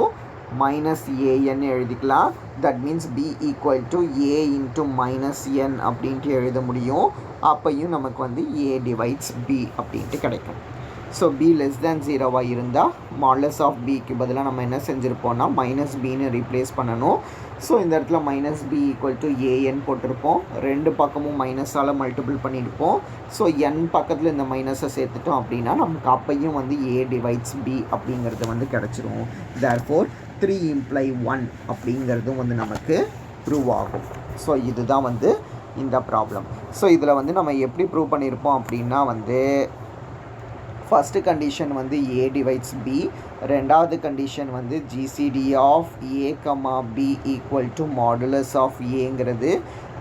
minus a n எழுதிக்கலாம். That means b equal to a into minus n அப்படின்ட்டு எழுத முடியும். அப்பையும் நமக்கு வந்து ஏ டிவைட்ஸ் பி அப்படின்ட்டு கிடைக்கும். ஸோ பி லெஸ் தேன் 0வாக இருந்தால் மாடுலஸ் ஆஃப் பிக்கு பதிலாக நம்ம என்ன செஞ்சுருப்போம்னா மைனஸ் பின்னு ரீப்ளேஸ் பண்ணணும். ஸோ இந்த இடத்துல minus b equal to a n போட்டிருப்போம். 2 பக்கமும் மைனஸால் மல்டிபிள் பண்ணியிருப்போம். ஸோ என் பக்கத்தில் இந்த மைனஸை சேர்த்துட்டோம் அப்படின்னா நமக்கு அப்பையும் வந்து ஏ டிவைட்ஸ் பி அப்படிங்கிறது வந்து கிடச்சிரும். தேர்ஃபோர் 3 இம்ப்ளை 1 அப்படிங்கிறதும் வந்து நமக்கு ப்ரூவ் ஆகும். ஸோ இதுதான் வந்து இந்த ப்ராப்ளம். ஸோ இதில் வந்து நம்ம எப்படி ப்ரூவ் பண்ணியிருப்போம் அப்படின்னா வந்து ஃபஸ்ட்டு கண்டிஷன் வந்து ஏ டிவைட்ஸ் பி, ரெண்டாவது கண்டிஷன் வந்து GCD of a comma b equal to modulus of ஏங்கிறது,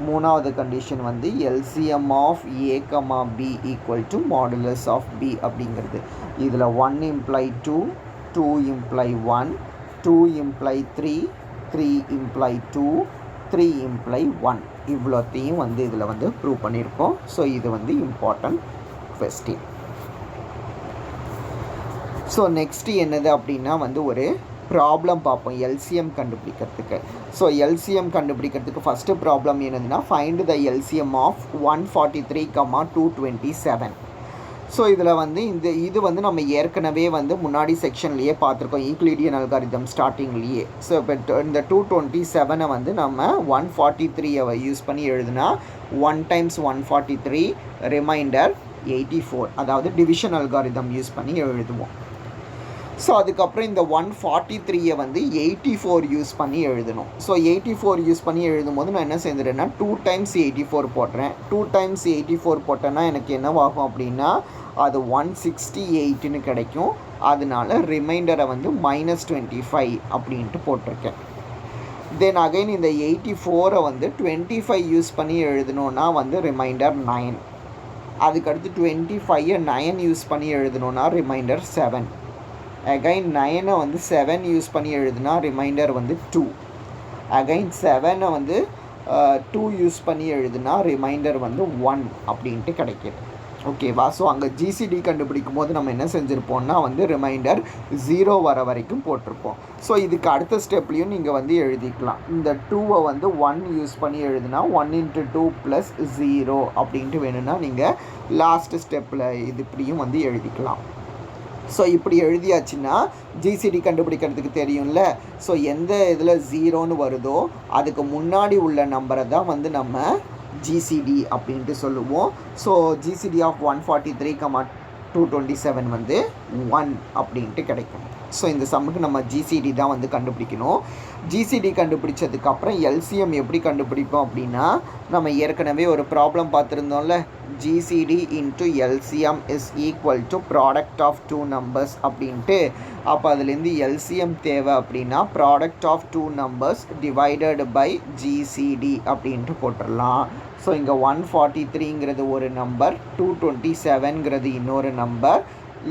மூணாவது கண்டிஷன் வந்து LCM of a comma b equal to modulus of b அப்படிங்கிறது. இதில் 1 imply 2, 2 imply 1, 2 imply 3, 3 imply 2, 3 imply 1 இவ்வளோத்தையும் வந்து இதில் வந்து ப்ரூவ் பண்ணியிருக்கோம். ஸோ இது வந்து இம்பார்ட்டன்ட் கொஸ்டின். ஸோ நெக்ஸ்ட்டு என்னது அப்படின்னா வந்து ஒரு ப்ராப்ளம் பார்ப்போம் எல்சிஎம் கண்டுபிடிக்கிறதுக்கு. ஸோ எல்சிஎம் கண்டுபிடிக்கிறதுக்கு ஃபஸ்ட்டு ப்ராப்ளம் என்னதுன்னா find the LCM of 143, 227. So இதில் வந்து இது வந்து நம்ம ஏற்கனவே வந்து முன்னாடி செக்ஷன்லேயே பார்த்துருக்கோம், யூக்ளிடியன் அல்காரிதம் ஸ்டார்டிங்லேயே. ஸோ இப்போ இந்த 227 வந்து நம்ம 143 யூஸ் பண்ணி எழுதுனா 1 டைம்ஸ் 143 ரிமைண்டர் 84, அதாவது டிவிஷன் அல்காரிதம் யூஸ் பண்ணி எழுதுவோம். ஸோ அதுக்கப்புறம் இந்த 143 வந்து 84 யூஸ் பண்ணி எழுதணும். ஸோ 84 யூஸ் பண்ணி எழுதும் போது நான் என்ன செஞ்சுறேன்னா 2 டைம்ஸ் 84 போடுறேன். 2 டைம்ஸ் 84 போட்டேன்னா எனக்கு என்னவாகும் அப்படின்னா அது 168ன்னு கிடைக்கும். அதனால ரிமைண்டரை வந்து -25 அப்படின்ட்டு போட்டிருக்கேன். தென் அகைன் இந்த 84 வந்து 25 யூஸ் பண்ணி எழுதணுன்னா வந்து ரிமைண்டர் 9. அதுக்கடுத்து 25 9 யூஸ் பண்ணி எழுதணுன்னா ரிமைண்டர் 7. அகைன் 9 வந்து 7 யூஸ் பண்ணி எழுதுனா ரிமைண்டர் வந்து 2. அகைன் 7 வந்து 2 யூஸ் பண்ணி எழுதுனா ரிமைண்டர் வந்து 1 அப்படின்ட்டு கிடைக்கிது. ஓகேவா? ஸோ அங்கே ஜிசிடி கண்டுபிடிக்கும் போது நம்ம என்ன செஞ்சுருப்போம்னா வந்து ரிமைண்டர் 0 வர வரைக்கும் போட்டிருப்போம். ஸோ இதுக்கு அடுத்த ஸ்டெப்லேயும் நீங்கள் வந்து எழுதிக்கலாம். இந்த 2வை வந்து 1 யூஸ் பண்ணி எழுதுனா 1 × 2 + 0 அப்படின்ட்டு வேணும்னா நீங்கள் லாஸ்ட் ஸ்டெப்பில் இது இப்படியும் வந்து எழுதிக்கலாம். ஸோ இப்படி எழுதியாச்சுன்னா ஜிசிடி கண்டுபிடிக்கிறதுக்கு தெரியும்ல. ஸோ எந்த இதில் 0ன்னு வருதோ அதுக்கு முன்னாடி உள்ள நம்பரை தான் வந்து நம்ம ஜிசிடி அப்படின்ட்டு சொல்லுவோம். ஸோ ஜிசிடி ஆஃப் 143, 227 வந்து 1 அப்படின்ட்டு கிடைக்கும். ஸோ இந்த சம்முக்கு நம்ம ஜிசிடி தான் வந்து கண்டுபிடிக்கணும். ஜிசிடி கண்டுபிடிச்சதுக்கப்புறம் எல்சிஎம் எப்படி கண்டுபிடிப்போம் அப்படின்னா, நம்ம ஏற்கனவே ஒரு ப்ராப்ளம் பார்த்துருந்தோம்ல, GCD into LCM is equal to product of 2 numbers அப்படின்ட்டு. அப்போ அதுலேருந்து எல்சிஎம் தேவை அப்படின்னா product of 2 numbers divided by GCD அப்படின்ட்டு போட்டுடலாம். ஸோ இங்கே 143ங்கிறது ஒரு நம்பர், 227ங்கிறது இன்னொரு நம்பர்.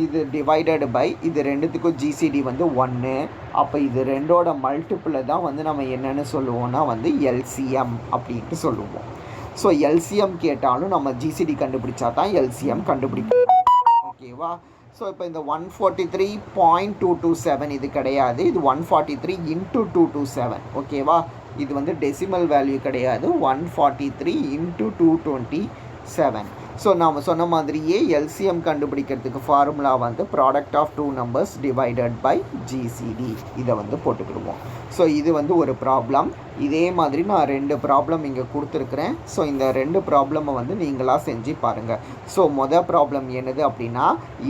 இது டிவைடட் பை இது ரெண்டுத்துக்கும் ஜிசிடி வந்து 1. அப்போ இது ரெண்டோட மல்டிப்பிளில் தான் வந்து நம்ம என்னென்னு சொல்லுவோம்னா வந்து எல்சிஎம் அப்படின்ட்டு சொல்லுவோம். ஸோ எல்சிஎம் கேட்டாலும் நம்ம ஜிசிடி கண்டுபிடிச்சா தான் எல்சிஎம் கண்டுபிடிக்கணும். ஓகேவா? ஸோ இப்போ இந்த 143.227 இது கிடையாது, இது 143 × 227. ஓகேவா? இது வந்து டெசிமல் வேல்யூ கிடையாது, 143 × 227. ஸோ நாம் சொன்ன மாதிரியே எல்சிஎம் கண்டுபிடிக்கிறதுக்கு ஃபார்முலா வந்து product of 2 numbers divided by GCD. இதை வந்து போட்டுக்கிடுவோம். ஸோ இது வந்து ஒரு ப்ராப்ளம். இதே மாதிரி நான் 2 ப்ராப்ளம் இங்கே கொடுத்துருக்குறேன். ஸோ இந்த 2 ப்ராப்ளமை வந்து நீங்களாக செஞ்சு பாருங்கள். ஸோ மொதல் ப்ராப்ளம் என்னது அப்படின்னா,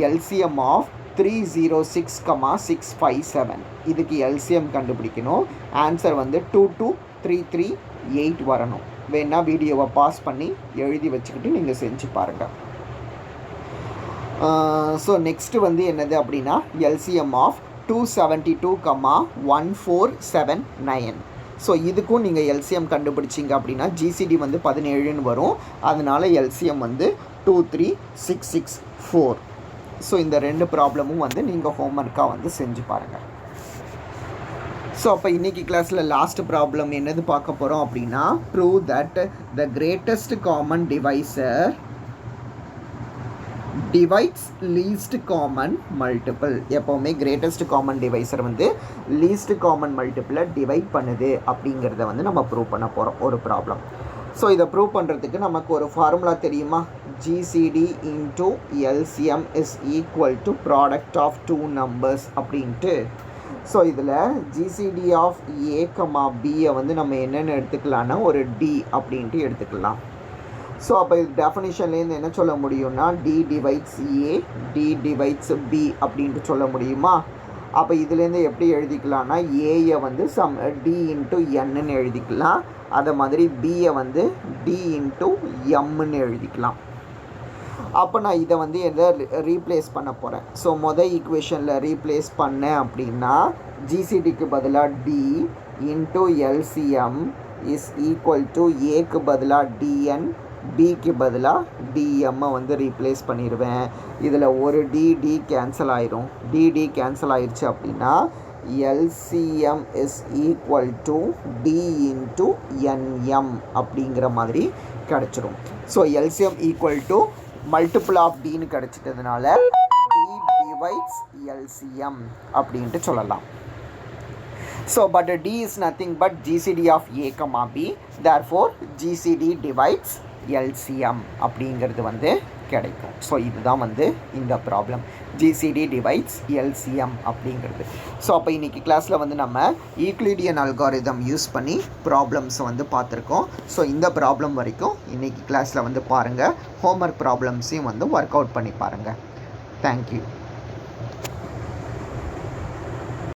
எல்சிஎம் ஆஃப் 306,657. இதுக்கு எல்சிஎம் கண்டுபிடிக்கணும். ஆன்சர் வந்து 22338 வரணும். வேணா வீடியோவை பாஸ் பண்ணி எழுதி வச்சுக்கிட்டு நீங்கள் செஞ்சு பாருங்கள். ஸோ நெக்ஸ்ட்டு வந்து என்னது அப்படின்னா, எல்சிஎம் ஆஃப் 272,1479. ஸோ இதுக்கும் நீங்கள் எல்சிஎம் கண்டுபிடிச்சிங்க அப்படின்னா ஜிசிடி வந்து 17ன்னு வரும். அதனால் எல்சிஎம் வந்து 23664. ஸோ இந்த 2 ப்ராப்ளமும் வந்து நீங்கள் ஹோம்ஒர்க்காக வந்து செஞ்சு பாருங்கள். ஸோ அப்போ இன்றைக்கி கிளாஸில் லாஸ்ட் ப்ராப்ளம் என்னது பார்க்க போகிறோம் அப்படின்னா, prove that the greatest common divisor divides least common multiple. எப்போவுமே கிரேட்டஸ்ட் காமன் டிவைசர் வந்து லீஸ்ட் காமன் மல்டிப்பிளை டிவைட் பண்ணுது அப்படிங்கிறத வந்து நம்ம ப்ரூவ் பண்ண போகிறோம் ஒரு ப்ராப்ளம். ஸோ இதை ப்ரூவ் பண்ணுறதுக்கு நமக்கு ஒரு ஃபார்முலா தெரியுமா, GCD into LCM is equal to product of 2 numbers அப்படின்ட்டு. ஸோ இதில் ஜிசிடி ஆஃப் ஏ கமா பியை வந்து நம்ம என்னென்னு எடுத்துக்கலான்னா ஒரு டி அப்படின்ட்டு எடுத்துக்கலாம். ஸோ அப்போ இது டெஃபினிஷன்லேருந்து என்ன சொல்ல முடியும்னா, D divides a, d divides b அப்படின்ட்டு சொல்ல முடியுமா? அப்போ இதுலேருந்து எப்படி எழுதிக்கலாம்னா, ஏயை வந்து டி இன்ட்டு என்னன்னு எழுதிக்கலாம். அதை மாதிரி பியை வந்து டி இன்ட்டு எம்ன்னு எழுதிக்கலாம். அப்போ நான் இதை வந்து எதை ரீப்ளேஸ் பண்ண போகிறேன். ஸோ மொதல் ஈக்குவேஷனில் ரீப்ளேஸ் பண்ணேன் அப்படின்னா ஜிசிடிக்கு பதிலாக d into LCM is equal to ஏக்கு பதிலாக டிஎன், பிக்கு பதிலாக டிஎம்மை வந்து ரீப்ளேஸ் பண்ணிடுவேன். இதில் ஒரு டி கேன்சல் ஆயிரும். டி கேன்சல் ஆயிடுச்சு அப்படின்னா LCM is equal to d into n m அப்படிங்கிற மாதிரி கிடச்சிரும். ஸோ LCM equal to multiple of டின்னு கிடச்சிட்டதுனால டி டிவைட்ஸ் எல்சிஎம் அப்படின்ட்டு சொல்லலாம். So but d is nothing but GCD of a comma b, therefore GCD divides LCM அப்படிங்கிறது வந்து கிடைக்கும். ஸோ இதுதான் வந்து இந்த ப்ராப்ளம், ஜிசிடி டிவைட்ஸ் எல்சிஎம் அப்படிங்கிறது. ஸோ அப்போ இன்றைக்கி கிளாஸில் வந்து நம்ம யூக்ளிடியன் அல்காரிதம் யூஸ் பண்ணி ப்ராப்ளம்ஸை வந்து பார்த்துருக்கோம். ஸோ இந்த ப்ராப்ளம் வரைக்கும் இன்றைக்கி கிளாஸில் வந்து பாருங்கள். ஹோம்ஒர்க் ப்ராப்ளம்ஸையும் வந்து ஒர்க் அவுட் பண்ணி பாருங்கள். தேங்க்யூ.